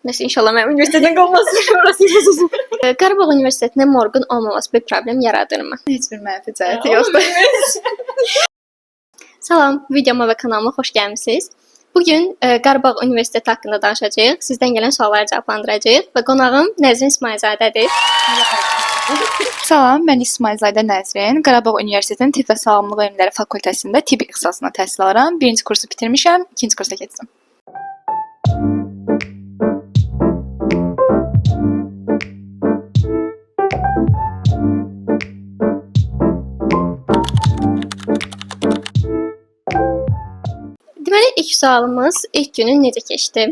Nəsə inşallah mənim universitetdən qovmasın. Orası yazılsın. Qarabağ Universitetində morqun olmaması bir problem yaradırmı? Heç bir mənfi cəhəti yoxdur. Salam, videoma və kanalıma xoş gəlmisiniz. Bugün Qarabağ Universiteti haqqında danışacağıq. Sizdən gələn sualları cavablandıracağıq və qonağım Nəzrin İsmailzadədir. Salam, mən İsmailzadə Nəzrin. Qarabağ Universitetinin Tibb və Sağlamlıq Elmləri Fakültəsində tibb ixtisasına təhsil alıram. 1-ci kursu bitirmişəm, 2-ci kursa keçdim. Deməli, ilk sualımız ilk günün necə keçdi?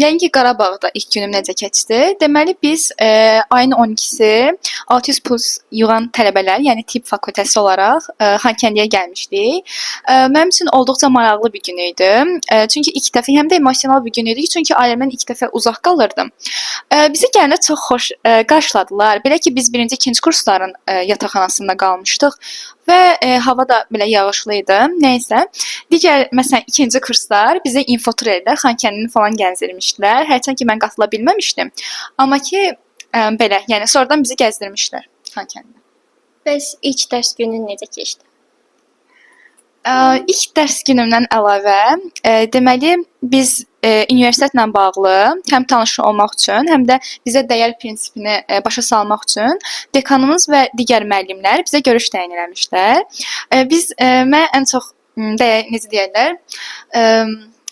Yəni ki, Qarabağda ilk günüm necə keçdi? Deməli, biz ayın 12-si 600 plus yığan tələbələr, yəni tibb fakültəsi olaraq Xankəndiyə gəlmişdik. Mənim üçün olduqca maraqlı bir gün idi. Çünki ilk dəfə həm də emosional bir gün idi. Çünki ailəmdən ilk dəfə uzaq qalırdım. Bizi gələndə çox xoş qarşıladılar. Belə ki, biz 1-ci, 2-ci kursların yataqxanasında qalmışdıq və hava da belə yağışlı idi. Nəysə, digər məsələn 2-ci kurslar bizə infotureldə Xankəndini falan gəzdirmişdilər. Hərçənd ki, mən qatıla bilməmişdim. Amma ki, belə, yəni sonradan bizi gəzdirmişlər Xankəndə. Bəs ilk dərs günün necə keçdi? İlk dərs günümdən əlavə, deməli, biz universitetlə bağlı həm tanış olmaq üçün, həm də bizə dəyər prinsipini başa salmaq üçün dekanımız və digər müəllimlər bizə görüş təyin eləmişlər. Mən ən çox necə deyirlər,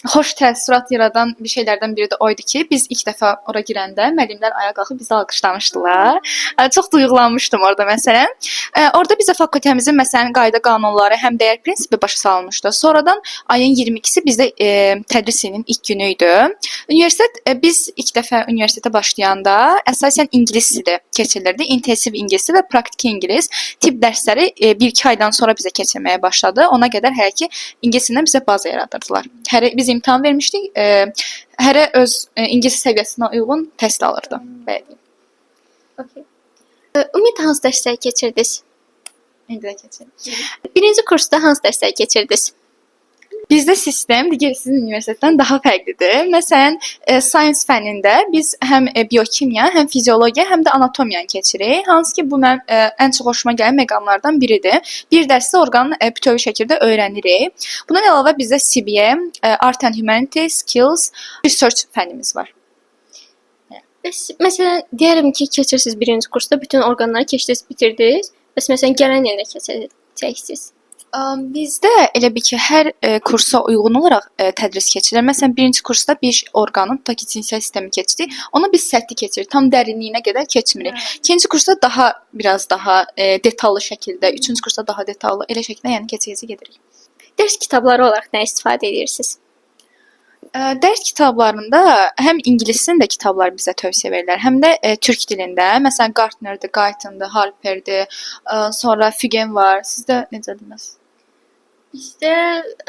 xoş təəssürat yaradan bir şeylərdən biri də o idi ki, biz ilk dəfə ora girəndə müəllimlər ayağa qalxıb bizi alqışlamışdılar. Çox duyğulanmışdım orada məsələn. Orada bizə fakültəmizin məsələn qayda qanunları, həm dəyər prinsipi başa salınmışdı. Sonradan ayın 22-si bizdə tədris ilinin ilk günü idi. Biz ilk dəfə universitetə başlayanda əsasən ingilis dili keçirilirdi. İntensiv ingilis və praktiki ingilis. Tibb dərsləri 1-2 aydan sonra bizə keçirməyə başladı. Ona qədər hələ ki ingilis dilindən bizə baza yaradırdılar. Biz imtahan vermişdik. Hərə öz ingilis səviyyəsinə uyğun təhsil alırdı. Bəli. Okay. Ümumiyyətlə hansı dərsləri keçirdiniz? İndi də keçirik. 1-ci kursda hansı dərsləri keçirdiniz? Bizdə sistem digər sizin universitetdən daha fərqlidir. Məsələn, science fənnində biz həm biokimya, həm fiziologiya, həm də anatomiyanı keçirik. Hansı ki, bu mənim ən çox xoşuma gələn məqamlardan biridir. Bir dərsdə orqanın bütöv şəkildə öyrənirik. Bundan əlavə bizdə CBA, Art and Humanities, Skills, Research fənnimiz var. Bəs məsələn, deyərəm ki, keçirsiniz 1-ci kursda bütün orqanları keçdiniz, bitirdiniz. Bəs məsələn, gələn ildə keçəcəksiniz. Bizdə elə bir ki, hər kursa uyğun olaraq tədris keçirilir. Məsələn, 1-ci kursda bir orqanın tutaq ki, cinsiyyət sistemi keçdik. Onu biz səthi keçiririk. Tam dərinliyinə qədər keçmirik. 2-ci kursda biraz daha detallı şəkildə, 3-cü kursda daha detallı elə şəkildə yəni keçəcəyizə gedirik. Dərs kitabları olaraq nə istifadə edirsiniz? Dərs kitablarında həm ingiliscə də kitablar bizə tövsiyə verirlər, həm də türk dilində. Məsələn, Gartnerdir, Guyton'dır, Harper'dir, sonra Fügen var. Sizdə necədiniz? Bizdə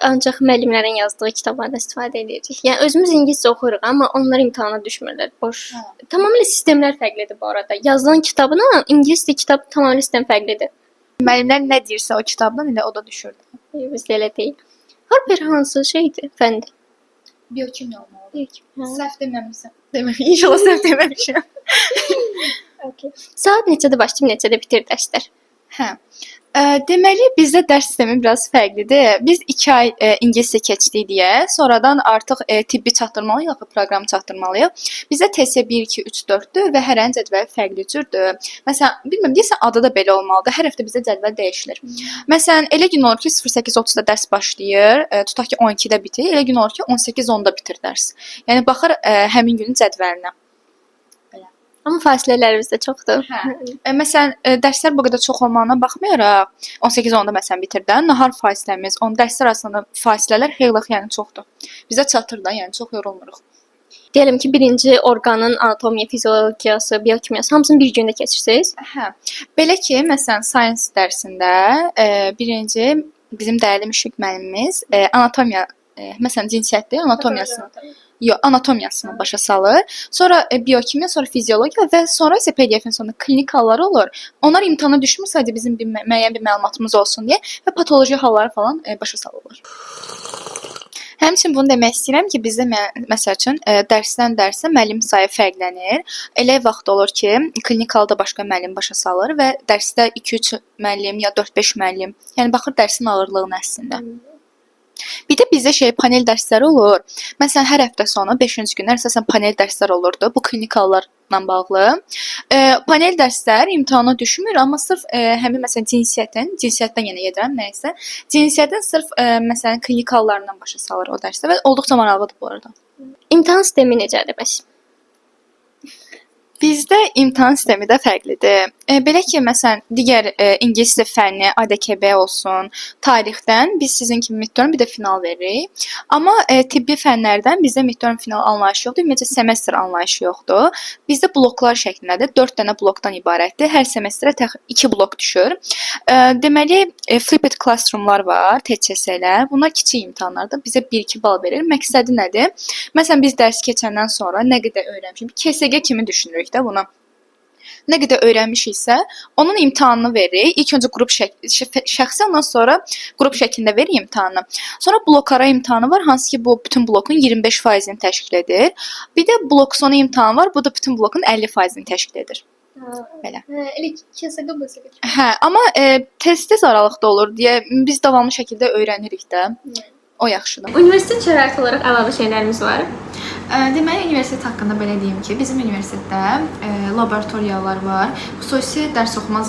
ancaq müəllimlərin yazdığı kitablardan istifadə edirik. Yəni özümüz ingiliscə oxuyuruq, amma onlar imtahana düşmürlər. Boş. Tamamilə sistemlər fərqlidir bu arada. Yazılan kitabla ingiliscə kitab tamamilə sistem fərqlidir. Müəllimlər nə deyirsə o kitabdan elə o da düşürdü. Bizdə elə deyil. Harper hansı şeydir? Fənd. Biokimya olmalıdır. Hə. Səhv deməmişəm. İnşallah səhv deməmişəm. Okay. Saat neçədə başlayıb, neçədə bitir dərslər? Hə. Deməli, bizdə dərs sistemi biraz fərqlidir. Biz 2 ay ingiliscə keçdik deyə, sonradan artıq tibbi çatdırmalıyıq, proqramı çatdırmalıyıq. Bizdə TS 1, 2, 3, 4-dür və hər ayın cədvəli fərqli cürdür. Məsələn, bilmirəm, deyəsən adı da belə olmalıdır. Hər həftə bizdə cədvəl dəyişilir. Məsələn, elə gün olur ki, 08:30-da dərs başlayır, tutaq ki 12-də bitir, elə gün olur ki 18:10-da bitir dərs. Yəni baxır həmin günün cədvəlinə. Amma fasilələrimiz də çoxdur. Hə. Məsələn, dərslər bu qədər çox olmağına baxmayaraq, 18:10-da məsələn bitirdən, nahar fasiləmiz, dərslər arasında fasilələr xeyli yəni çoxdur. Bizə çatır da, yəni çox yorulmuruq. Deyəlim ki, 1-ci orqanın anatomiya, fiziologiyası, biokimyası hamısını bir gündə keçirsiniz. Hə. Belə ki, məsələn, science dərsində 1-ci bizim dəyərli müşfiq müəllimimiz anatomiya, məsələn, cinsiyyətli anatomiyasını başa salır. Sonra biokimya, sonra fiziologiya və sonra isə PDF-in sonunda klinik halları olur. Onlar imtahana düşmür, sadəcə bizim müəyyən bir məlumatımız olsun deyə və patoloji halları falan başa salırlar. Həmçinin bunu demək istəyirəm ki, bizdə məsəl üçün dərsdən dərsə müəllim sayı fərqlənir. Elə vaxt olur ki, klinikalda başqa müəllim başa salır və dərsdə 2-3 müəllim ya 4-5 müəllim. Yəni baxır dərsin ağırlığına əslində. Bir də bizdə panel dərsləri olur. Məsələn, hər həftə sonu 5-ci günlər əsasən panel dərslər olurdu. Bu klinikallarla bağlı. Panel dərslər imtahana düşmür, amma sırf həmin məsələn cinsiyyətdən yenə gedirəm, nəysə. Cinsiyyətin sırf məsələn klinikallarından başa salır o dərsdə və olduqca maraqlıdır bu arada. İmtahan sistemi necədir bəs? Bizdə imtahan sistemi də fərqlidir. Belə ki, məsələn, digər ingilis dili fənni, ADKB olsun, tarixdən biz sizin kimi midterm bir də final veririk. Amma tibbi fənlərdən bizdə midterm final anlayışı yoxdur, ümumiyyətlə semestr anlayışı yoxdur. Bizdə bloklar şəklindədir. 4 dənə blokdan ibarətdir. Hər semestrə 2 blok düşür. Deməli, flipped classroomlar var, TÇS-lər. Bunlar kiçik imtahanlardır. Bizə 1-2 bal verir. Məqsədi nədir? Məsələn, biz dərs keçəndən sonra nə qədər öyrənmişik, KSG kimi düşünürük də bunu. Nə qədər öyrənmişiksə, onun imtahanını veririk. İlk öncə qrup şəxsi, ondan sonra qrup şəklində veririk imtahanı. Sonra blokara imtahanı var, hansı ki bu bütün blokun 25%-ni təşkil edir. Bir də blok sonu imtahanı var, bu da bütün blokun 50%-ni təşkil edir. Belə. Elə KSG BSG. Amma tez-tez aralıqda olur deyə biz davamlı şəkildə öyrənirik də. O yaxşıdır. Universitet şəraiti olaraq əlavə şeylərimiz var. Deməli, universitet haqqında belə deyim ki, bizim universitetdə laboratoriyalar var, xüsusi dərs oxuma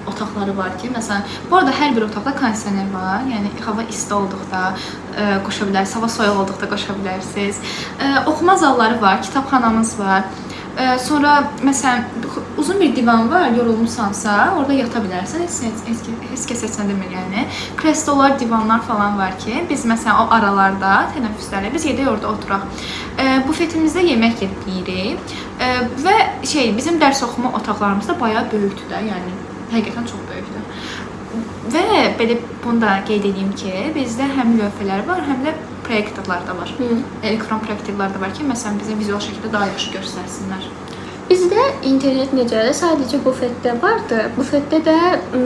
otaqları var ki, məsələn, bu arada hər bir otaqda kondisioner var, yəni hava isti olduqda qoşa bilərsiniz, hava soyuq olduqda qoşa bilərsiniz. Oxuma zalları var, kitabxanamız var. Sonra məsələn uzun bir divan var, yorulmusansa, orada yata bilərsən, heç kəs heç nə demir yəni. Kreslolar, divanlar falan var ki, biz məsələn o aralarda, tənəffüslərdə biz gedək orada oturaq. Bufetimizdə yemək yeyirik və bizim dərs oxuma otaqlarımız da bayağı böyükdür də, yəni həqiqətən çox böyükdür. Və belə bunu da qeyd edeyim ki, bizdə həm lövhələr var, həm də proyektorlar da var. Elektron proyektorlar da var ki, məsələn bizə vizual şəkildə daha yaxşı göstərsinlər. Bizdə internet necədir? Sadəcə bufetdə vardı. Bufetdə də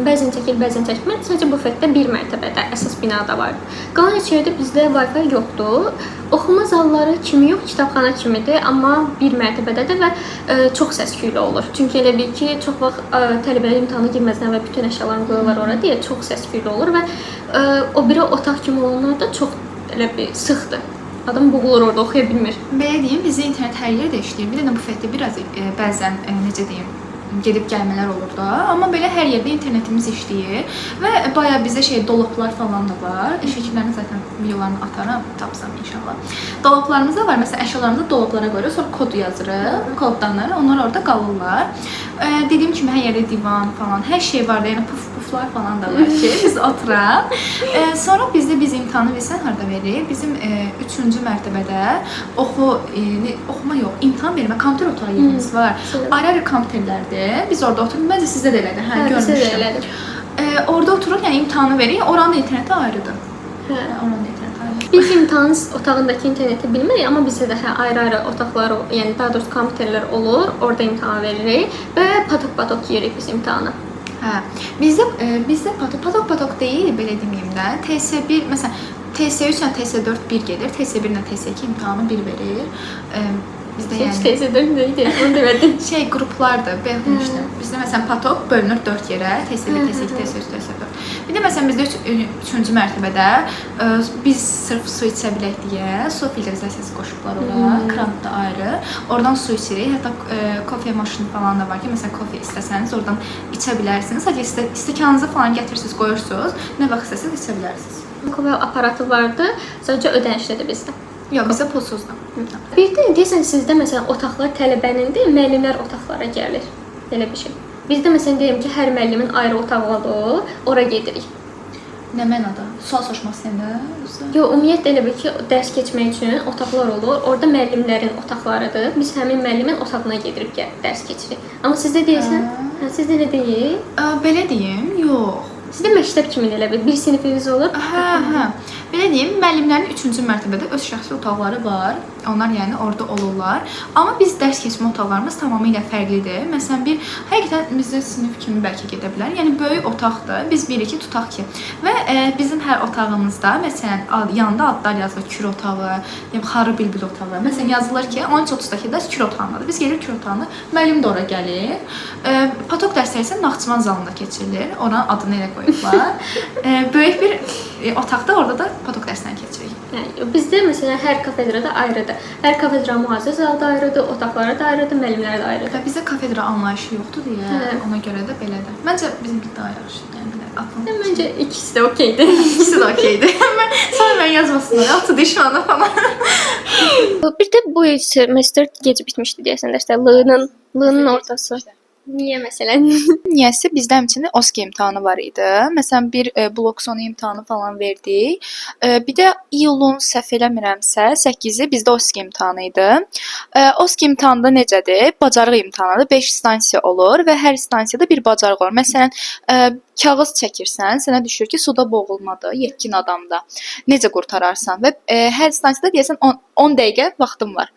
bəzən çəkir, bəzən çəkmir. Sadəcə bufetdə bir mərtəbədə, əsas binada var. Qalan heç yerdə bizdə Wi-Fi yoxdur. Oxuma zalları kimi yox, kitabxana kimidir, amma bir mərtəbədədir və çox səs-küylü olur. Çünki elə bil ki, çox vaxt tələbələr imtahana girməzdən və bütün əşyalarını qoyurlar ora deyə çox səs-küylü olur və o biri otaq kimi olanlar da çox elə bir sıxdır. Adam boğulur orada, oxuya bilmir. Belə deyim, bizdə internet hər yerdə işləyir. Bir də bufetdə biraz bəzən necə deyim, gedib gəlmələr olur da. Amma belə hər yerdə internetimiz işləyir və bayağı bizdə dolablar falan da var. Şəkillərini zaten videolarını atarım, tapsam inşallah. Dolablarımız da var. Məsələn, əşyalarımızı dolablara qoyuruq, sonra kod yazırıq, kodlanır, onlar orada qalırlar. Dediyim kimi hər yerdə divan falan, hər şey var da, yəni puflar falan da var ki, biz oturaq. Sonra bizdə biz imtahanı bilsən harda veririk? Bizim 3-cü mərtəbədə oxuma yox, imtahan vermə kompüter otağı yerimiz var. Ayrı-ayrı kompüterlərdir. Biz orada oturuq. Məncə sizdə də elədir. Hə, görmüşdüm. Orada oturuq, yəni imtahanı veririk. Oranın interneti ayrıdır. Oranın interneti ayrıdır. Biz imtahan otağındakı interneti bilmirik, amma bizdə də ayrı-ayrı otaqlar, yəni daha doğrusu kompüterlər olur. Orada imtahan veririk və patok-patok yeyirik biz imtahanı. Hə. Bizdə patok deyil, belə deməyim də. TS1, məsələn, TS3 ilə TS4 1 gedir, TS1 ilə TS2 imtahanı 1 verir. Bizdə yəni TS4 deyil, onu demədim. Qruplardır, belə demişdim. Bizdə məsələn patok bölünür 4 yerə, TS1, TS2, TS3, TS4. Bir də məsələn bizdə 3-cü mərtəbədə biz sırf su içə bilək deyə su filtrizasiyası qoşublar ora, kran da ayrı. Oradan su içirik. Hətta kofe maşını falan da var ki, məsələn kofe istəsəniz oradan içə bilərsiniz. Sadəcə stəkanınızı falan gətirirsiniz, qoyursunuz, nə vaxt istəsəniz içə bilərsiniz. Kofe aparatı vardı, sadəcə ödənişlidir bizdə. Yox, bizdə pulsuzdur. Bir də deyəsən sizdə məsələn otaqlar tələbənindir, müəllimlər otaqlara gəlir. Belə bir şey. Bizdə məsələn deyim ki, hər müəllimin ayrı otağı olur, ora gedirik. Nə mənada? Sual soruşmaq istəyəndə? Yox, ümumiyyətlə elə bil ki, dərs keçmək üçün otaqlar olur. Orada müəllimlərin otaqlarıdır. Biz həmin müəllimin otağına gedirib dərs keçirik. Amma sizdə deyəsən, sizdə elə deyil? Belə deyim, yox. Sizdə məktəb kimi elə bir sinifiniz olur? Hə. Belə deyim, müəllimlərin 3-cü mərtəbədə öz şəxsi otaqları var. Onlar yəni orada olurlar. Amma biz dərs keçmə otaqlarımız tamamilə fərqlidir. Məsələn, həqiqətən bizdə sinif kimi bəlkə gedə bilər. Yəni böyük otaqdır. Biz bilirik ki, tutaq ki və bizim hər otağımızda məsələn yanında adlar yazılır. Kür otağı, yəni xarı bilbil otağı. Məsələn, yazılır ki, 13:30-dakı dərs kür otağındadır. Biz gelirik kür otağına. Müəllim də ora gəlir. Patok dərsləri isə Naxçıvan zalında keçirilir. Oranın adını elə qoyublar. Böyük bir otaqda orada da patok dərslərini keçirik. Yəni bizdə məsələn hər kafedrada ayrıdır. Hər kafedra mühafizə zalı da ayrıdır, otaqları da ayrıdır, müəllimlər də ayrıdır. Və bizdə kafedra anlayışı yoxdur deyə, ona görə də belədir. Məncə bizimki daha yaxşıdır. Yəni məncə ikisi də okeydir. İkisi də okeydir. Sonra mən yazmasınlar, altı düşmanı falan. Bir də bu semestr gec bitmişdi deyəsən dərslər. L-nın ortası. Niyə məsələn? Niyəsə bizdə həmçinin OSCE imtahanı var idi. Məsələn, bir blok sonu imtahanı falan verdik. Bir də iyulun səhv eləmirəmsə 8-i bizdə OSCE imtahanı idi. OSCE imtahanında necədir? Bacarıq imtahanıdır. 5 stansiya olur və hər stansiyada bir bacarıq olur. Məsələn, kağız çəkirsən, sənə düşür ki, suda boğulmadı, yetkin adamda. Necə qurtararsan və hər stansiyada deyəsən 10 dəqiqə vaxtın var.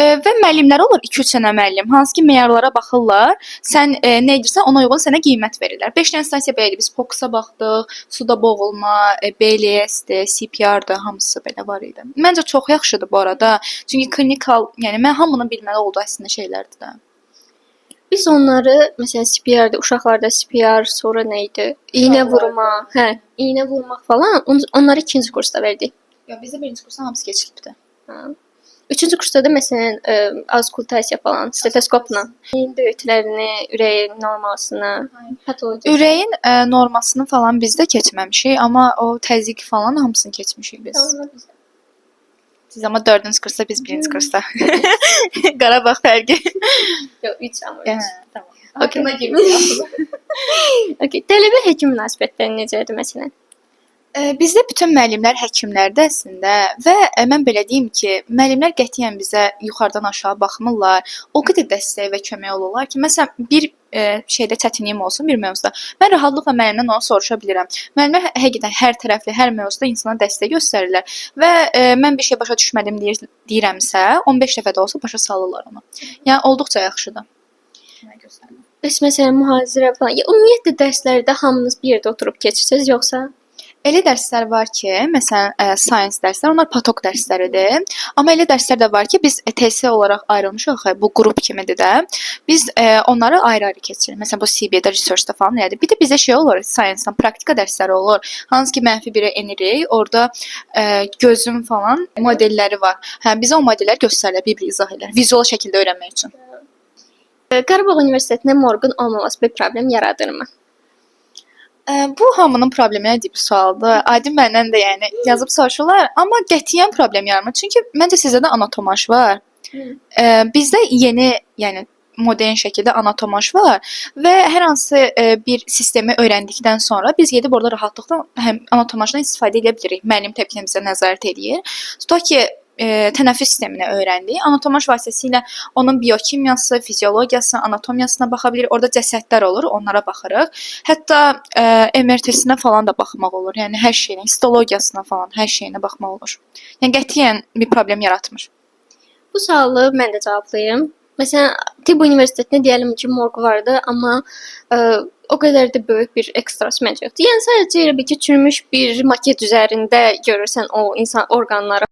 Və müəllimlər olur 2-3 dənə müəllim, hansı ki meyarlara baxırlar. Sən nə edirsən ona uyğun sənə qiymət verirlər. 5 dənə stansiya belə idi. Biz POX-a baxdıq, suda boğulma, BLS-dir, CPR-dır, hamısı belə var idi. Məncə çox yaxşıdır bu arada. Çünki klinikal, yəni mən hamının bilməli olduğu əslində şeylərdir də. Biz onları məsələn CPR-də, uşaqlarda CPR, sonra nə idi? İynə vurma, iynə vurmaq falan onları 2-ci kursda verdik. Ya bizdə 1-ci kursdan hamısı keçilibdi. Hə. 3-cü kursda da məsələn auskultasiya falan, stetoskopla beyin böyütlərini, ürəyin normasını, patologiya. Ürəyin normasını falan bizdə keçməmişik, amma o təzyiq falan hamısını keçmişik biz. Siz amma 4-cü kursda, biz 1-ci kursda. Qarabağ fərqi. Yox, 3 amma. Tamam. Hakkına girmiyor. Okay. Tələbə həkim münasibətləri necədir məsələn? Bizdə bütün müəllimlər həkimlərdir əslində və mən belə deyim ki, müəllimlər qətiyyən bizə yuxarıdan aşağı baxmırlar. O qədər dəstək və kömək olurlar ki, məsələn bir şeydə çətinliyim olsun bir mövzuda. Mən rahatlıqla müəllimdən onu soruşa bilirəm. Müəllimlər həqiqətən hər tərəfli, hər mövzuda insana dəstək göstərirlər və mən bir şey başa düşmədim deyirəmsə, 15 dəfə də olsa başa salırlar onu. Yəni olduqca yaxşıdır. Bəs məsələn mühazirə falan, ya ümumiyyətlə dərslərdə hamınız bir yerdə oturub keçirsiniz yoxsa? Elə dərslər var ki, məsələn, science dərslər, onlar patok dərsləridir. Amma elə dərslər də var ki, biz TS olaraq ayrılmışıq, bu qrup kimidir də. Biz onları ayrı-ayrı keçirik. Məsələn, bu CB-də, research-da falan nədir? Bir də bizə şey olur, science-dan praktika dərsləri olur. Hansı ki, -1-ə enirik, orada gözün falan modelləri var. Hə, bizə o modellər göstərilir, bir-bir izah edir, vizual şəkildə öyrənmək üçün. Qarabağ Universitetində morqun olmaması bir problem yaradırmı? Bu hamının problemi bir sualdır. Aydın məndən də yəni yazıb soruşurlar, amma qətiyyən problem yaranmır. Çünki məncə sizdə də anatomaş var. Bizdə yeni, yəni modern şəkildə anatomaş var və hər hansı bir sistemi öyrəndikdən sonra biz gedib orada rahatlıqla həm anatomaşdan istifadə edə bilirik. Müəllim təbii ki, bizə nəzarət edir. Tutaq ki, tənəffüs sistemini öyrəndik. Anatomaş vasitəsilə onun biokimyası, fiziologiyası, anatomiyasına baxa bilirik. Orada cəsədlər olur, onlara baxırıq. Hətta MRT-sinə falan da baxmaq olur. Yəni hər şeyinə, histologiyasına falan, hər şeyinə baxmaq olur. Yəni qətiyyən bir problem yaratmır. Bu sualı mən də cavablayım. Məsələn, Tibb Universitetində deyəlim ki, morq vardı, amma o qədər də böyük bir ekstrası məncə yoxdur. Yəni sadəcə elə bir ki, çürümüş bir maket üzərində görürsən o insan orqanları.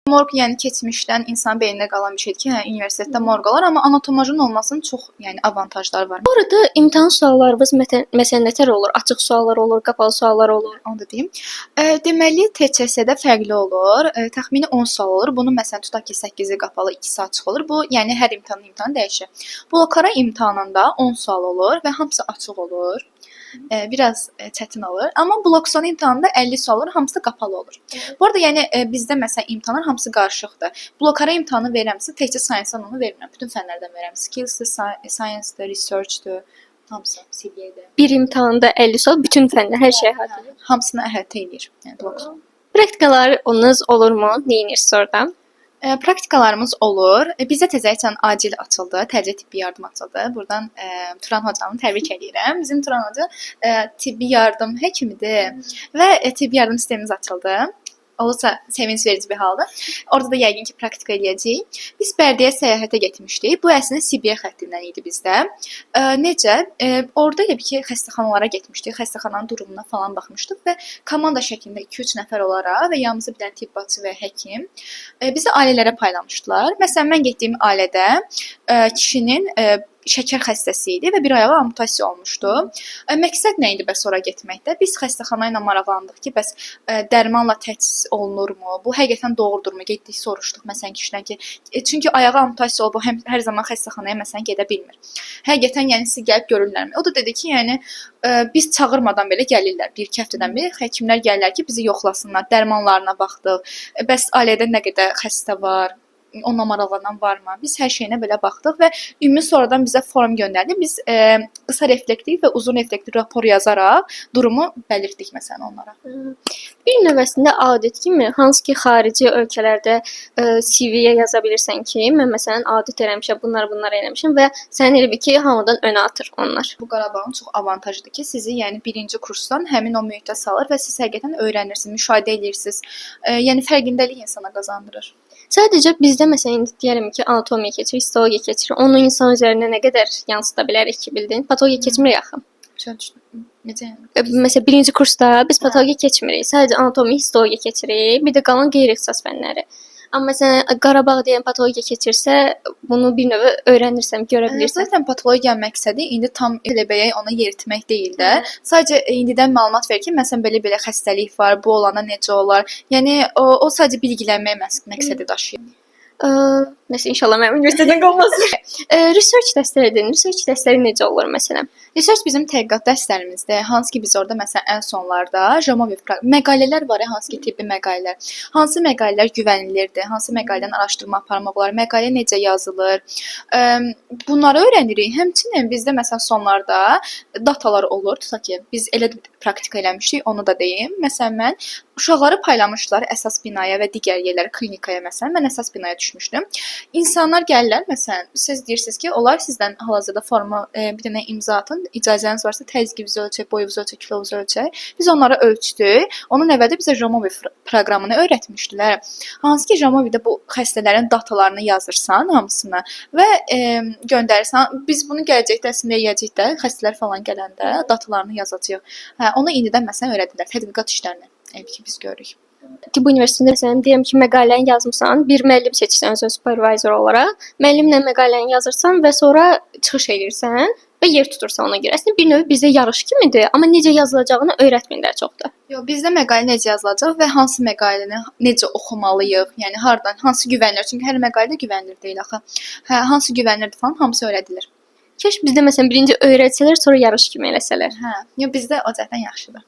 Morq yəni keçmişdən insan beynində qalan bir şeydir ki, hə, universitetdə morq olar, amma anatomajın olmasının çox yəni avantajları var. Bu arada imtahan suallarınız məsələn nətər olur? Açıq suallar olur, qapalı suallar olur. Onu da deyim. Deməli TÇS-də fərqli olur. Təxmini 10 sual olur. Bunun məsələn tutaq ki, 8-i qapalı, 2-si açıq olur. Bu yəni hər imtahan dəyişir. Blokara imtahanında 10 sual olur və hamısı açıq olur. Biraz çətin olur. Amma blok sonu imtahanında 50 sual olur, hamısı qapalı olur. Bu arada yəni bizdə məsələn imtahanlar hamısı qarışıqdır. Blokara imtahanı verirəmsə, təkcə science-dan onu vermirəm. Bütün fənlərdən verirəm. Skills-dır, science-dır, research-dır, hamısı CBA-də. Bir imtahanda 50 sual bütün fənlər, hər şey əhatə edir. Hamısını əhatə edir. Yəni blok sonu. Praktikalarınız olurmu? Neyinirsiniz orada? Praktikalarımız olur. Bizdə təzədən acil açıldı, təcili tibbi yardım açıldı. Buradan Turan hocamı təbrik edirəm. Bizim Turan hoca tibbi yardım həkimidir və tibbi yardım sistemimiz açıldı. Olursa sevinç verici bir haldır. Orada da yəqin ki praktika eləyəcəyik. Biz Bərdəyə səyahətə getmişdik. Bu əslində Sibir xəttindən idi bizdə. Necə? Orada elə bir ki xəstəxanalara getmişdik. Xəstəxananın durumuna falan baxmışdıq və komanda şəklində 2-3 nəfər olaraq və yanımızda bir dənə tibbatçı və həkim bizi ailələrə paylamışdılar. Məsələn, mən getdiyim ailədə kişinin şəkər xəstəsi idi və bir ayağı amputasiya olmuşdu. Məqsəd nə idi bəs ora getməkdə? Biz xəstəxana ilə maraqlandıq ki, bəs dərmanla təchiz olunurmu? Bu həqiqətən doğrudurmu? Getdik, soruşduq məsələn kişidən ki, çünki ayağı amputasiya olub, hər zaman xəstəxanaya məsələn gedə bilmir. Həqiqətən yəni sizi gəlib görürlərmi? O da dedi ki, yəni biz çağırmadan belə gəlirlər. 1-2 həftədən bir həkimlər gəlirlər ki, bizi yoxlasınlar, dərmanlarına baxdıq. Bəs ailədə nə qədər xəstə var? Onunla maraqlanan varmı? Biz hər şeyinə belə baxdıq və ümumi sonradan bizə form göndərdi. Biz qısa reflektiv və uzun reflektiv rapor yazaraq durumu bəlirtdik məsələn onlara. Bir növəsində audit kimi hansı ki xarici ölkələrdə CV-yə yaza bilirsən ki, mən məsələn audit eləmişəm, bunlar eləmişəm və sənin elə bir ki, hamıdan önə atır onlar. Bu Qarabağın çox avantajıdır ki, sizi yəni birinci kursdan həmin o mühitə salır və siz həqiqətən öyrənirsiniz, müşahidə edirsiniz. Yəni fərqindəlik insana qazandırır. Sadəcə bizdə məsələn indi deyərəm ki, anatomiya keçir, histologiya keçir. Onu insan üzərinə nə qədər yansıda bilərik ki, bildin? Patologiya keçmirik axı. Necə yəni? Məsələn, birinci kursda biz patologiya keçmirik. Sadəcə anatomiya, histologiya keçirik. Bir də qalan qeyri-ixtisas fənləri. Amma məsələn Qarabağ deyən patologiya keçirsə, bunu bir növ öyrənirsən, görə bilirsən. Zaten patologiyanın məqsədi indi tam eləbəyə ona yeritmək deyil də. Sadəcə indidən məlumat verir ki, məsələn belə xəstəlik var, bu olana necə olar. Yəni o sadəcə bilgilənmək məqsədi daşıyır. Nəsə inşallah mənim göstərdən qalmaz. Research dərsləri dedin. Research dərsləri necə olur məsələn? Research bizim tədqiqat dərslərimizdir. Hansı ki biz orada məsələn ən sonlarda Jamovi məqalələr var, hansı ki tibbi məqalələr. Hansı məqalələr güvənilirdir, hansı məqalədən araşdırma aparmaq olar, məqalə necə yazılır. Bunları öyrənirik. Həmçinin bizdə məsələn sonlarda datalar olur. Tutaq ki, biz elə praktika eləmişdik, onu da deyim. Məsələn mən uşaqları paylamışdılar əsas binaya və digər yerlərə, klinikaya məsələn. Mən əsas binaya düşmüşdüm. İnsanlar gəlirlər, məsələn, siz deyirsiniz ki, onlar sizdən hal-hazırda forma bir dənə imza atın, icazəniz varsa təzyiqinizi ölçək, boyunuzu ölçək, kilonuzu ölçək. Biz onlara ölçdük. Onun əvvəldə bizə Jamovi proqramını öyrətmişdilər. Hansı ki, Jamovidə bu xəstələrin datalarını yazırsan hamısını və göndərirsən. Biz bunu gələcəkdə əslində eləyəcəyik də, xəstələr falan gələndə datalarını yazacağıq. Hə, onu indidən məsələn öyrədirlər, tədqiqat işlərini. Elə ki biz görürük. Tibb universitetində məsələn deyim ki, məqaləni yazmısan, bir müəllim seçirsən özün supervisor olaraq. Müəllimlə məqaləni yazırsan və sonra çıxış edirsən və yer tutursan ona görə. Əslində bir növ bizə yarış kimidir, amma necə yazılacağını öyrətmirlər çox da. Yox, bizdə məqalə necə yazılacaq və hansı məqaləni necə oxumalıyıq, yəni hardan, hansı güvənilir? Çünki hər məqalə də güvənilir deyil axı. Hə, hansı güvənilirdir falan hamısı öyrədilir. Keş bizdə məsələn birinci öyrətsələr, sonra yarış kimi eləsələr. Hə, yox bizdə o cəhətdən yaxşıdır.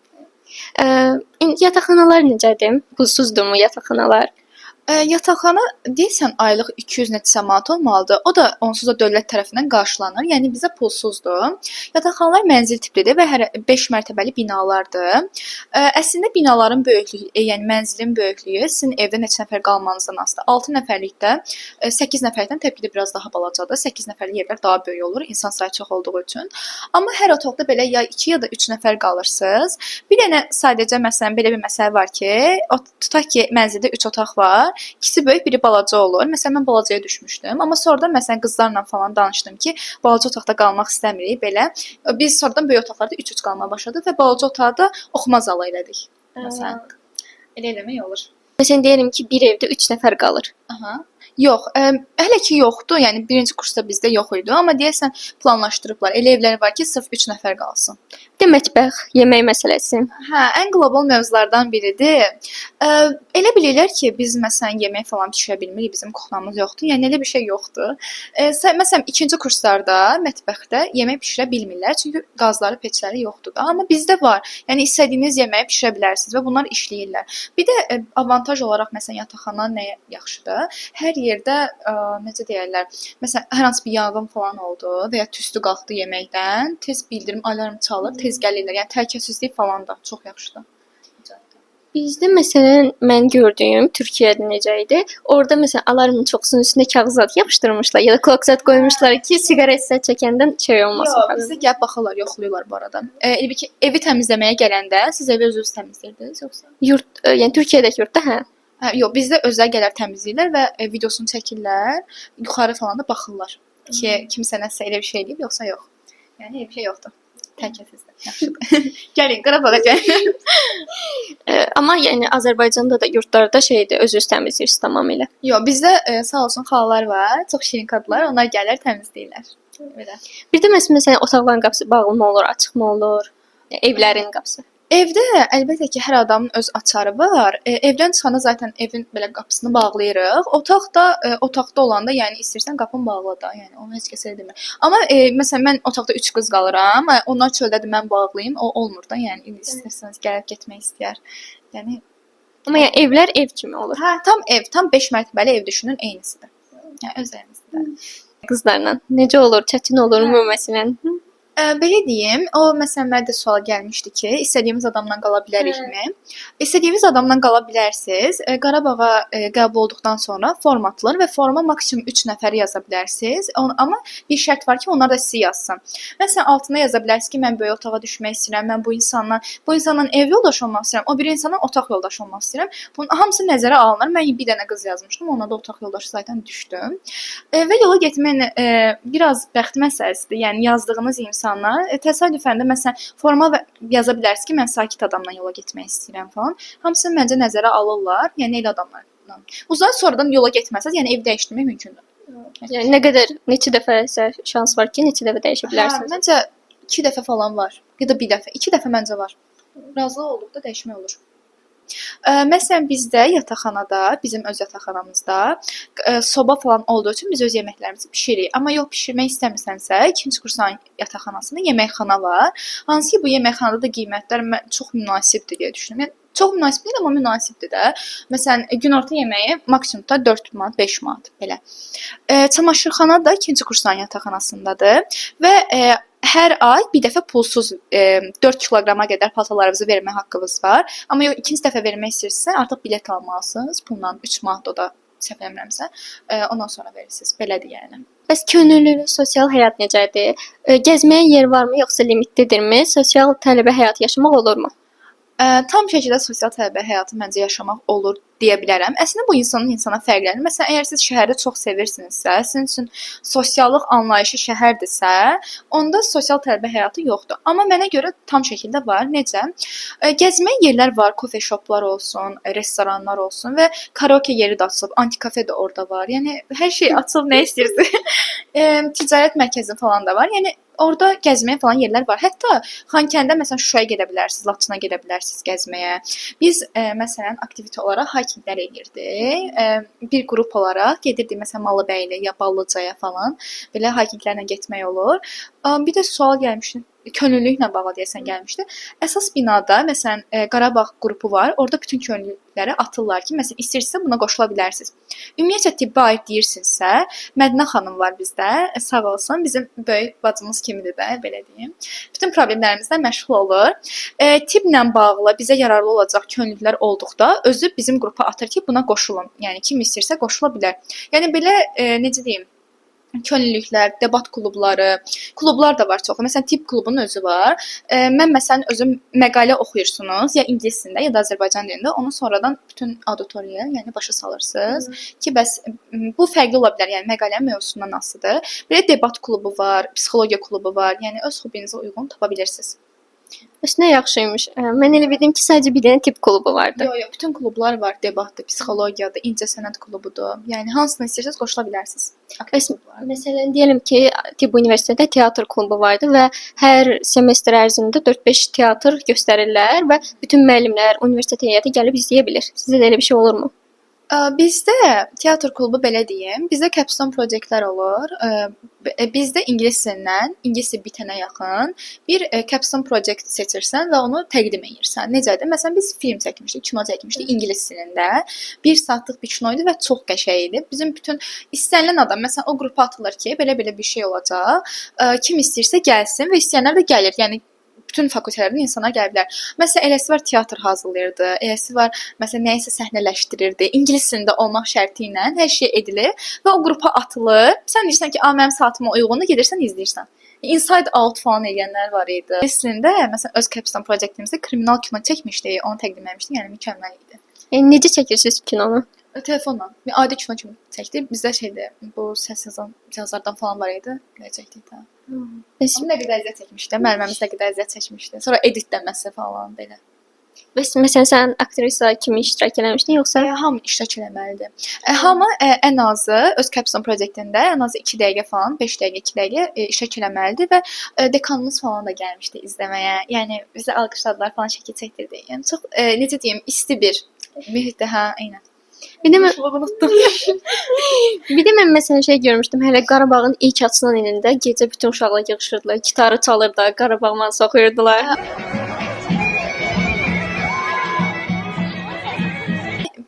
Yataqxanalar necədir? Pulsuzdurmu yataqxanalar? Yataqxana deyəsən aylıq 200 neçə manat olmalıdır. O da onsuz da dövlət tərəfindən qarşılanır. Yəni bizə pulsuzdur. Yataqxanalar mənzil tiplidir və hər 5 mərtəbəli binalardır. Əslində binaların böyüklüyü, yəni mənzilin böyüklüyü sizin evdə neçə nəfər qalmanızdan asılıdır. 6 nəfərlikdə 8 nəfərdən təbii ki biraz daha balacadır. 8 nəfərlik yerlər daha böyük olur, insan sayı çox olduğu üçün. Amma hər otaqda belə ya 2 ya da 3 nəfər qalırsınız. Bir dənə sadəcə məsələn belə bir məsələ var ki, tutaq ki mənzildə 3 otaq var. İkisi böyük, biri balaca olur. Məsələn, mən balacaya düşmüşdüm. Amma sonradan məsələn qızlarla falan danışdım ki, balaca otaqda qalmaq istəmirik belə. Biz sonradan böyük otaqlarda 3-3 qalmağa başladıq və balaca otaqda oxuma zalı elədik. Məsələn, elə eləmək olur. Məsələn deyirəm ki, bir evdə 3 nəfər qalır. Aha. Yox, hələ ki yoxdur. Yəni birinci kursda bizdə yox idi, amma deyəsən planlaşdırıblar. Elə evlər var ki, sırf 3 nəfər qalsın. Bir də mətbəx, yemək məsələsi. Hə, ən qlobal mövzulardan biridir. Elə bilirlər ki, biz məsələn yemək falan bişirə bilmirik, bizim kuxnamız yoxdur. Yəni elə bir şey yoxdur. Məsələn, ikinci kurslarda mətbəxdə yemək bişirə bilmirlər, çünki qazları, peçləri yoxdur da. Amma bizdə var. Yəni istədiyiniz yeməyi bişirə bilərsiniz və bunlar işləyirlər. Bir də avantaj olaraq məsələn yataqxana nəyə yaxşıdır? Hər yerdə necə deyirlər? Məsələn, hər hansı bir yanğın falan oldu və ya tüstü qalxdı yeməkdən, tez bildirim, alarm çalır, tez gəlirlər. Yəni təhlükəsizlik falan da çox yaxşıdır. Bizdə məsələn mən gördüyüm Türkiyədə necə idi? Orda məsələn alarmın çoxsunun üstünə kağızat yapışdırmışlar ya da kloksat qoymuşlar ki, siqaret çəkəndən şey olmasın Yox, falan. bizdə gəlib baxırlar, yoxlayırlar bu arada. Evi təmizləməyə gələndə siz evi özünüz təmizləyirdiniz yoxsa? Yurt, yəni Türkiyədəki yurtda hə. Hə, yox, bizdə özəl gələr təmizləyirlər və videosunu çəkirlər. Yuxarı falan da baxırlar ki, kimsə nəsə elə bir şey eləyib yoxsa yox. Yəni elə bir şey yoxdur. Təhlükəsizdir. Yaxşıdır. Gəlin Qarabağa gəlin. Amma yəni Azərbaycanda da yurtlarda şeydir, özünüz təmizləyirsiniz tamamilə. Yox, bizdə sağ olsun xalalar var, çox şirin qadınlar, onlar gəlir təmizləyirlər. Belə. Bir də məsələn otaqların qapısı bağlı mı olur, açıq mı olur? Evlərin qapısı. Evdə əlbəttə ki, hər adamın öz açarı var. Evdən çıxanda zaten evin belə qapısını bağlayırıq. Otaqda olanda, yəni istərsən qapın bağla da, yəni onu heç kəsə demir. Amma məsələn mən otaqda 3 qız qalıram, onlar çöldədir, mən bağlayım, o olmur da, yəni indi istərsəniz gəlib getmək istəyər. Yəni Amma yəni evlər ev kimi olur. hə, tam ev, tam 5 mərtəbəli ev düşünün, eynisidir. Yəni öz evimizdə. Qızlarla necə olur, çətin olurmu məsələn? Belə deyim, o məsələn mənə də sual gəlmişdi ki, istədiyimiz adamla qala bilərikmi? İstədiyiniz adamla qala bilərsiniz. Qarabağa qəbul olduqdan sonra form atılır və forma maksimum 3 nəfər yaza bilərsiniz. Amma bir şərt var ki, onlar da sizi yazsın. Məsələn, altına yaza bilərsiniz ki, mən böyük otağa düşmək istəyirəm, mən bu insanla ev yoldaşı olmaq istəyirəm, o bir insanla otaq yoldaşı olmaq istəyirəm. Bunun hamısı nəzərə alınır. Mən bir dənə qız yazmışdım, ona da otaq yoldaşı zaten düşdüm. Və yola getmək biraz bəxt məsələsidir. Yəni yazdığınız insanlar təsadüfən də məsələn forma yaza bilərsiniz ki, mən sakit adamla yola getmək istəyirəm falan. Hamısını məncə nəzərə alırlar. Yəni elə adamlarla. Uzaq sonradan yola getməsəz, yəni ev dəyişdirmək mümkündür. Yəni nə qədər neçə dəfə şans var ki, neçə dəfə dəyişə bilərsiniz? Məncə 2 dəfə falan var. Ya da 1 dəfə. 2 dəfə məncə var. Razılıq olduqda dəyişmək olur. Məsələn bizdə yataqxanada, bizim öz yataqxanamızda soba falan olduğu üçün biz öz yeməklərimizi bişiririk. Amma yox bişirmək istəmirsənsə, 2-ci kursun yataqxanasında yeməkxana var. Hansı ki bu yeməkxanada da qiymətlər çox münasibdir deyə düşünürəm. Yəni çox münasib deyil, amma münasibdir də. Məsələn, günorta yeməyi maksimumda 4 manat, 5 manat belə. Çamaşırxana da 2-ci kursun yataqxanasındadır və hər ay bir dəfə pulsuz 4 kiloqrama qədər paltarlarınızı vermə haqqınız var. Amma yox ikinci dəfə vermək istəyirsinizsə, artıq bilet almalısınız. Pulla 3 manat o da səhv eləmirəmsə, ondan sonra verirsiniz. Belədir yəni. Bəs könüllülük, sosial həyat necədir? Gəzməyə yer varmı, yoxsa limitlidirmi? Sosial tələbə həyatı yaşamaq olurmu? Tam şəkildə sosial tələbə həyatı məncə yaşamaq olur deyə bilərəm. Əslində bu insanın insana fərqlənir. Məsələn, əgər siz şəhəri çox sevirsinizsə, sizin üçün sosiallıq anlayışı şəhərdirsə, onda sosial tələbə həyatı yoxdur. Amma mənə görə tam şəkildə var. Necə? Gəzməyə yerlər var, kofe shoplar olsun, restoranlar olsun və karaoke yeri də açılıb, antikafe də orada var. Yəni hər şey açılıb, nə istəyirsiniz? Ticarət mərkəzi falan da var. Yəni orada gəzməyə falan yerlər var. Hətta Xankəndə məsələn Şuşaya gedə bilərsiniz, Laçına gedə bilərsiniz gəzməyə. Biz məsələn aktivite olaraq haykinglər edirdik. Bir qrup olaraq gedirdik məsələn Malıbəyli ya Ballıcaya falan. Belə haykinglərlə getmək olur. Bir də sual gəlmişdi. Könüllülüklə bağlı deyəsən gəlmişdi. Əsas binada məsələn Qarabağ qrupu var. Orada bütün könüllüləri atırlar ki, məsələn istəyirsinizsə buna qoşula bilərsiniz. Ümumiyyətlə tibbə aid deyirsinizsə, Mədinə xanım var bizdə. Sağ olsun, bizim böyük bacımız kimidir də, belə deyim. Bütün problemlərimizlə məşğul olur. Tibblə bağlı bizə yararlı olacaq könüllülər olduqda özü bizim qrupa atır ki, buna qoşulun. Yəni kim istəyirsə qoşula bilər. Yəni belə necə deyim? Könüllülüklər, debat klublar da var çoxu. Məsələn, tibb klubunun özü var. Mən məsələn özüm məqalə oxuyursunuz, ya ingilis dilində, ya da Azərbaycan dilində. Onu sonradan bütün auditoriyaya, yəni başa salırsınız ki, bəs bu fərqli ola bilər. Yəni məqalənin mövzusundan asılıdır. Belə debat klubu var, psixologiya klubu var. Yəni öz hobbinizə uyğun tapa bilirsiniz. Bəs nə yaxşıymış. Mən elə bildim ki, sadəcə bir dənə tibb klubu vardı. Yox, bütün klublar var. Debatdır, psixologiyadır, incəsənət klubudur. Yəni hansını istəyirsiniz qoşula bilərsiniz. Məsələn, deyəlim ki, tibb universitetində teatr klubu vardı və hər semestr ərzində 4-5 teatr göstərirlər və bütün müəllimlər, universitet heyəti gəlib izləyə bilir. Sizdə də elə bir şey olurmu? Bizdə teatr klubu belə deyim, bizdə capstone proyektlər olur. Bizdə ingilis dilindən, ingilis dili bitənə yaxın bir capstone proyekt seçirsən və onu təqdim edirsən. Necədir? Məsələn, biz film çəkmişdik, kino çəkmişdik ingilis dilində. 1 saatlıq bir kino idi və çox qəşəng idi. Bizim bütün istənilən adam, məsələn, o qrupa atılır ki, belə-belə bir şey olacaq. Kim istəyirsə gəlsin və istəyənlər də gəlir. Yəni bütün fakültələrdən insanlar gələ bilər. Məsələn, eləsi var teatr hazırlayırdı, eləsi var məsələn nəyisə səhnələşdirirdi. İngilis dilində olmaq şərti ilə hər şey edilir və o qrupa atılır. Sən deyirsən ki, "A, mənim saatıma uyğundur", gedirsən izləyirsən. Inside Out falan edənlər var idi. Əslində, məsələn, öz Capstone proyektimizdə kriminal kino çəkmişdik, onu təqdim etmişdik, yəni mükəmməl idi. Necə çəkirsiniz kinonu? Telefonla. Adi kino kimi çəkdik. Bizdə şeydə bu səs yazan cihazlardan falan var idi. Belə çəkdik də. Bəs, Amma nə qədər əziyyət çəkmişdi, müəllimimiz nə qədər əziyyət çəkmişdi. Sonra editləməsi falan belə. məsələn sən aktrisa kimi iştirak eləmişdin yoxsa? Hamı iştirak eləməlidir. Hamı ən azı öz Capstone proyektində ən azı 2 dəqiqə falan, 5 dəqiqə, 2 dəqiqə iştirak eləməlidir və dekanımız falan da gəlmişdi izləməyə. Yəni bizə alqışladılar falan, şəkil çəkdirdi. Yəni çox necə deyim, isti bir mühitdə, hə, eynən. Bir də mən məsələn şey görmüşdüm. Hələ Qarabağın ilk açılan ilində gecə bütün uşaqlar yığışırdılar, gitarı çalırdılar, Qarabağ mahnısı oxuyurdular.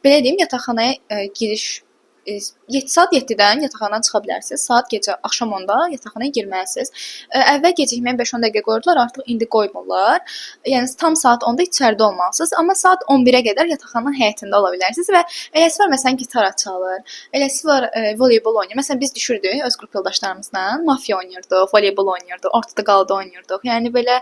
Belə deyim, yataqxanaya giriş saat 7-dən yataqxanadan çıxa bilərsiniz. Saat gecə axşam 10-da yataqxanaya girməlisiniz. Əvvəl gecikməyə 5-10 dəqiqə qoydular, artıq indi qoymurlar. Yəni tam saat 10-da içəridə olmalısınız, amma saat 11-ə qədər yataqxananın həyətində ola bilərsiniz və eləsi var məsələn gitar çalır, eləsi var voleybol oynayır. Məsələn biz düşürdük öz qrup yoldaşlarımızla, mafiya oynayırdıq, voleybol oynayırdıq, ortada qalda oynayırdıq. Yəni belə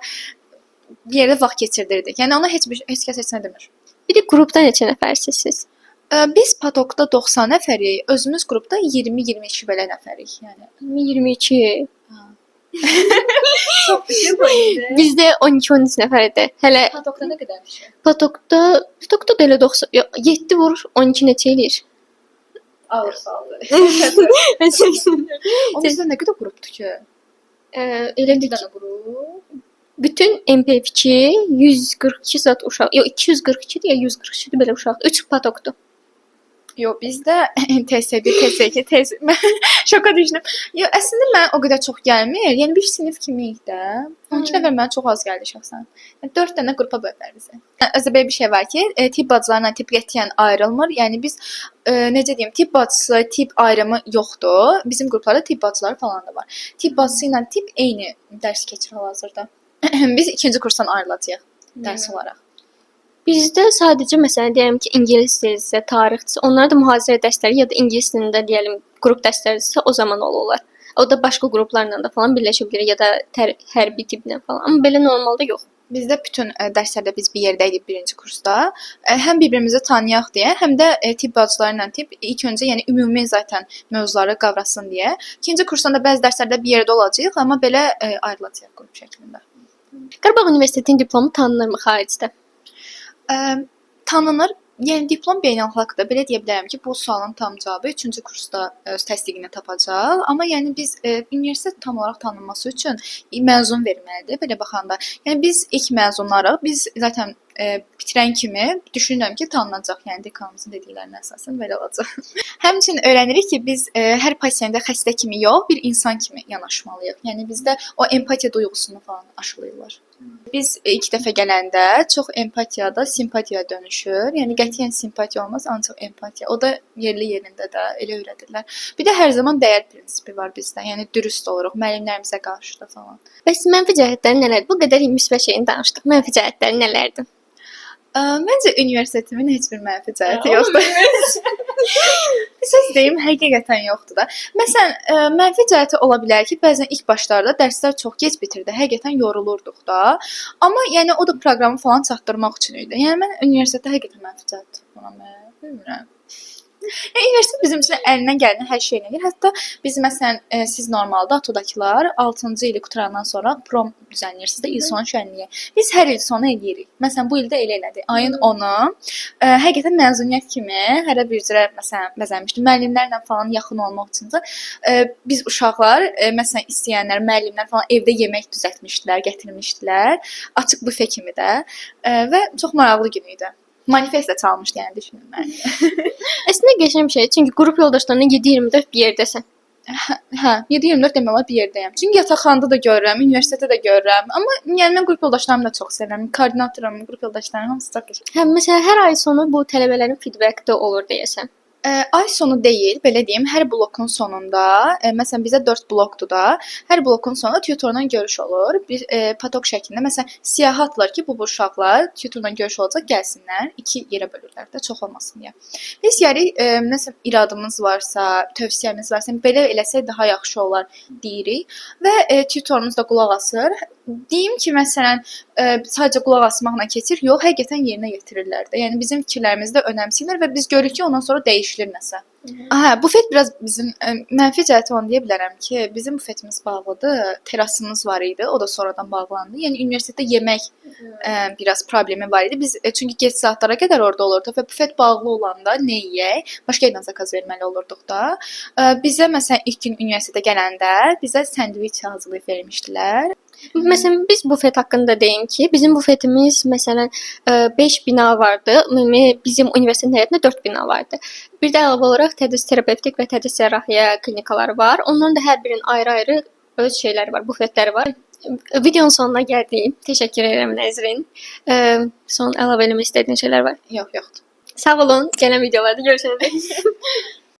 yerdə vaxt keçirdirdik. Yəni ona heç kəs heç nə demir. Bir də qrupda neçə nəfərsiniz siz? Biz Patokda 90 nəfərik, özümüz qrupda 20-22 belə nəfərik, yəni. 22. Çox kiçik boyundur. Bizdə 12-13 nəfər idi. Hələ Patokda nə qədər şey? Patokda da elə 90, 7 vur 12 neçə eləyir? Alır, salır. O bizdə nə qədər qrupdur ki? Elə Bir dənə qrup. bütün MP2 142 zat uşaq. Yox 242 ya 142 belə uşaq. 3 patokdur. Yox, bizdə TS1, TS2, TS şoka düşdüm. Yox, əslində mən o qədər çox gəlmir. Yəni bir sinif kimi idi də. 12 nəfər mənə çox az gəldi şəxsən. Yəni 4 dənə qrupa bölüblər bizi. Özdə belə bir şey var ki, tip bacılarla tip qətiyyən ayrılmır. Yəni biz necə deyim, tip bacısı, tip ayrımı yoxdur. Bizim qruplarda tip bacıları falan da var. Tip bacısı ilə tip eyni dərs keçir hal-hazırda. Biz ikinci kursdan ayrılacağıq dərs olaraq. Bizdə sadəcə məsələn deyirəm ki, ingilis dilisi, tarixçisi, onlar da mühazirə dərsləri ya da ingilis dilində deyəlim qrup dərsləridirsə o zaman olurlar. O da başqa qruplarla da falan birləşə bilər ya da hərbi tiplə falan. Amma belə normalda yox. Bizdə bütün dərslərdə biz bir yerdə idik birinci kursda. Həm bir-birimizi tanıyaq deyə, həm də tip bacıları ilə tip ilk öncə yəni ümumi zaten mövzuları qavrasın deyə. İkinci kursdan da bəzi dərslərdə bir yerdə olacağıq, amma belə ayrılacağıq qrup şəklində. Qarabağ Universitetinin diplomu tanınırmı xaricdə? Tanınır. Yəni diplom beynəlxalqdır. Belə deyə bilərəm ki, bu sualın tam cavabı 3-cü kursda öz təsdiqini tapacaq. Amma yəni biz universitet tam olaraq tanınması üçün məzun verməlidir belə baxanda. Yəni biz ilk məzunlarıq. Biz zaten bitirən kimi düşünürəm ki, tanınacaq. Yəni dekanımızın dediklərinə əsasən belə olacaq. Həmçinin öyrənirik ki, biz hər pasiyentə xəstə kimi yox, bir insan kimi yanaşmalıyıq. Yəni bizdə o empatiya duyğusunu falan aşılayırlar. Biz ilk dəfə gələndə çox empatiya da simpatiyaya dönüşür. Yəni qətiyyən simpatiya olmaz, ancaq empatiya. O da yerli yerində də elə öyrədirlər. Bir də hər zaman dəyər prinsipi var bizdə. Yəni dürüst oluruq müəllimlərimizə qarşı da falan. Bəs mənfi cəhətləri nələrdir? Bu qədər müsbət şeyini danışdıq. Mənfi cəhətləri nələrdir? Məncə universitetimin heç bir mənfi cəhəti yoxdur. Söz deyim, həqiqətən yoxdur da. Məsələn, mənfi cəhəti ola bilər ki, bəzən ilk başlarda dərslər çox gec bitirdi. Həqiqətən yorulurduq da. Amma yəni o da proqramı falan çatdırmaq üçün idi. Yəni mən universitetdə həqiqətən mənfi cəhət bilmirəm. Yəni universitet bizim üçün əlindən gələn hər şeyini edir. Hətta biz məsələn siz normalda ATO-dakılar 6-cı ili qutarandan sonra prom düzənləyirsiniz də il sonu şənliyi. Biz hər il sonu eləyirik. Məsələn bu ildə elə elədik. Ayın 10-u həqiqətən məzuniyyət kimi hərə bir cürə məsələn bəzənmişdi. Müəllimlərlə falan yaxın olmaq üçün də biz uşaqlar məsələn istəyənlər, müəllimlər falan evdə yemək düzəltmişdilər, gətirmişdilər. Açıq büfe kimi də və çox maraqlı gün idi. Manifest də çalmışdı yəni düşünün mən. Əslində qəşəng bir şey. Çünki qrup yoldaşlarınla 7-24 bir yerdəsən. Hə, 7-24 demək olar bir yerdəyəm. Çünki yataqxanada da görürəm, universitetdə də görürəm. Amma yəni mən qrup yoldaşlarımı da çox sevirəm. Koordinatorum, qrup yoldaşlarım hamısı çox qəşəng. Hə, məsələn hər ay sonu bu tələbələrin feedback də olur deyəsən. Ay sonu deyil, belə deyim, hər blokun sonunda, məsələn bizə 4 blokdur da, hər blokun sonunda tutorla görüş olur. Bir patok şəklində, məsələn, siyahı atılır ki, bu uşaqlar tutorla görüş olacaq, gəlsinlər. 2 yerə bölürlər də, çox olmasın deyə. Biz yəni məsələn iradımız varsa, tövsiyəmiz varsa, belə eləsək daha yaxşı olar deyirik və tutorumuz da qulaq asır. Deyim ki, məsələn, sadəcə qulaq asmaqla keçir, yox, həqiqətən yerinə yetirirlər də. Yəni bizim fikirlərimizi də önəmsəyirlər və biz görürük ki, ondan sonra dəyişilir nəsə. Aha, bufet biraz bizim mənfi cəhəti onu deyə bilərəm ki, bizim bufetimiz bağlıdır, terasımız var idi, o da sonradan bağlandı. Yəni universitetdə yemək biraz problemi var idi. Biz çünki gec saatlara qədər orada olurduq və bufet bağlı olanda nə yeyək, başqa yerdən zakaz verməli olurduq da. Bizə məsələn ilk gün universitetə gələndə bizə sendviç hazırlayıb vermişdilər. Məsələn, biz bufet haqqında deyim ki, bizim bufetimiz məsələn 5 bina vardı. Ümumi bizim universitetin həyətində 4 bina vardı. Bir də əlavə olaraq tədris terapevtik və tədris cərrahiyyə klinikaları var. Onların da hər birinin ayrı-ayrı öz şeyləri var, bufetləri var. Videonun sonuna gəldim. Təşəkkür edirəm Nəzrin. Son əlavə eləmək istədiyin şeylər var? Yox, yoxdur. Sağ olun. Gələn videolarda görüşərik.